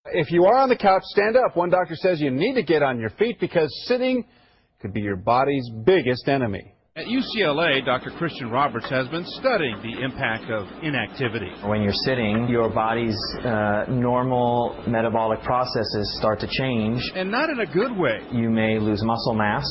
If you are on the couch, stand up. One doctor says you need to get on your feet because sitting could be your body's biggest enemy. At UCLA, Dr. Christian Roberts has been studying the impact of inactivity. When you're sitting, your body's normal metabolic processes start to change. And not in a good way. You may lose muscle mass.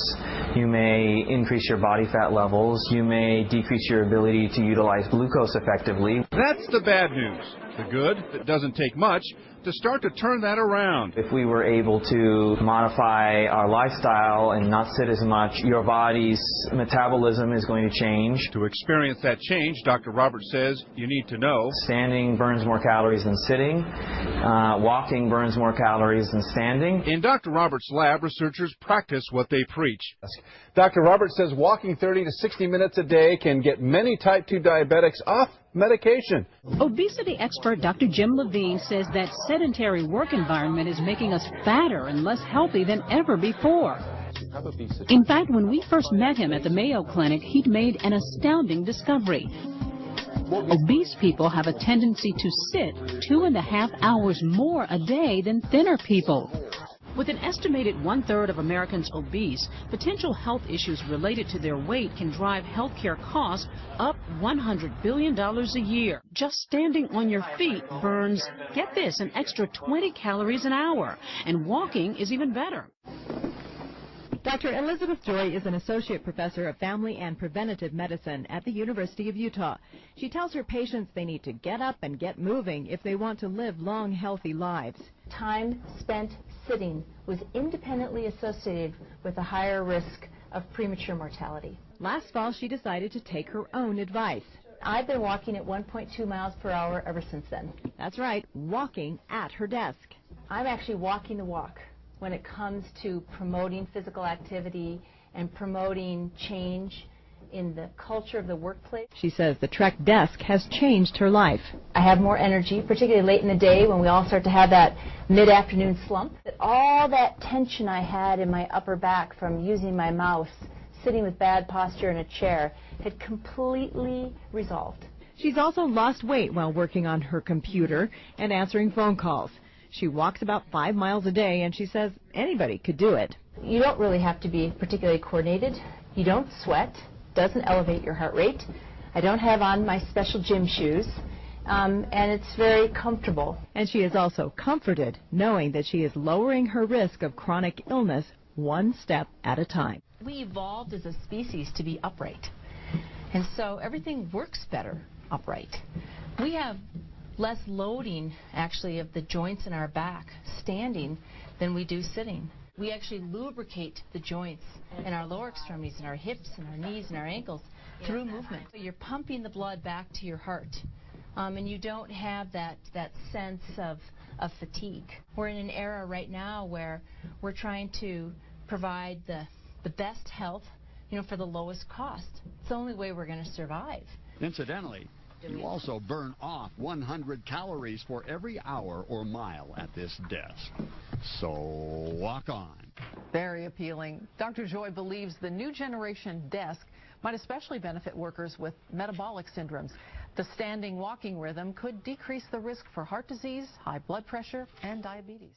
You may increase your body fat levels. You may decrease your ability to utilize glucose effectively. That's the bad news. The good, it doesn't take much to start to turn that around. If we were able to modify our lifestyle and not sit as much, your body's metabolism is going to change. To experience that change, Dr. Roberts says you need to know. Standing burns more calories than sitting. Walking burns more calories than standing. In Dr. Roberts' lab, researchers practice what they preach. Dr. Roberts says walking 30 to 60 minutes a day can get many type 2 diabetics off medication. Obesity expert Dr. Jim Levine says that sedentary work environment is making us fatter and less healthy than ever before. In fact, when we first met him at the Mayo Clinic, he'd made an astounding discovery. Obese people have a tendency to sit 2.5 hours more a day than thinner people. With an estimated 1/3 of Americans obese, potential health issues related to their weight can drive healthcare costs up $100 billion a year. Just standing on your feet burns, get this, an extra 20 calories an hour, and walking is even better. Dr. Elizabeth Joy is an associate professor of family and preventative medicine at the University of Utah. She tells her patients they need to get up and get moving if they want to live long, healthy lives. Time spent sitting was independently associated with a higher risk of premature mortality. Last fall, she decided to take her own advice. I've been walking at 1.2 miles per hour ever since then. That's right, walking at her desk. I'm actually walking the walk when it comes to promoting physical activity and promoting change in the culture of the workplace. She says the Trek desk has changed her life. I have more energy, particularly late in the day when we all start to have that mid-afternoon slump. All that tension I had in my upper back from using my mouse, sitting with bad posture in a chair, had completely resolved. She's also lost weight while working on her computer and answering phone calls. She walks about 5 miles a day, and she says anybody could do it. You don't really have to be particularly coordinated. You don't sweat. Doesn't elevate your heart rate. I don't have on my special gym shoes, and it's very comfortable. And she is also comforted knowing that she is lowering her risk of chronic illness one step at a time. We evolved as a species to be upright, and so everything works better upright. We have less loading, actually, of the joints in our back standing than we do sitting. We actually lubricate the joints in our lower extremities, in our hips, and our knees, and our ankles through movement. You're pumping the blood back to your heart, and you don't have that sense of fatigue. We're in an era right now where we're trying to provide the best health, for the lowest cost. It's the only way we're going to survive. Incidentally, you also burn off 100 calories for every hour or mile at this desk. So walk on. Very appealing. Dr. Joy believes the new generation desk might especially benefit workers with metabolic syndromes. The standing walking rhythm could decrease the risk for heart disease, high blood pressure, and diabetes.